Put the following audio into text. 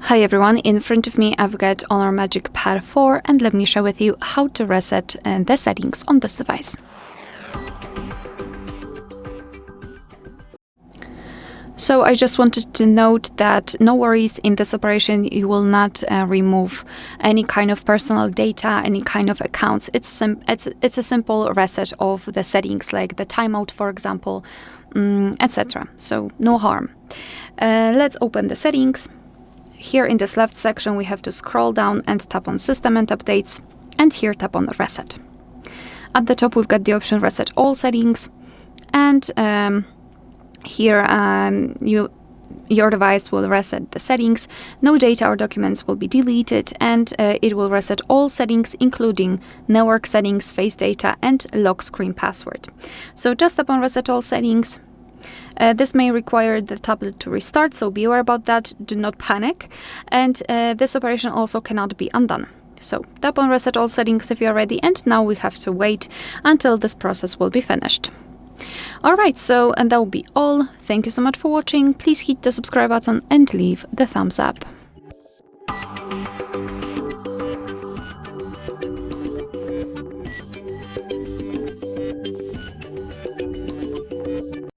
Hi everyone, in front of me I've got HONOR MagicPad 4 and let me share with you how to reset the settings on this device. So I just wanted to note that no worries, in this operation you will not remove any kind of personal data, any kind of accounts. It's a simple reset of the settings like the timeout, for example, etc. So no harm. Let's open the settings. Here in this left section we have to scroll down and tap on System and Updates, and here tap on Reset. At the top we've got the option Reset All Settings, and here your device will reset the settings. No data or documents will be deleted, and it will reset all settings including network settings, face data and lock screen password. So just tap on Reset All Settings. This may require the tablet to restart, so be aware about that, do not panic. And this operation also cannot be undone. So tap on Reset All Settings if you are ready, and now we have to wait until this process will be finished. Alright, and that will be all. Thank you so much for watching. Please hit the subscribe button and leave the thumbs up.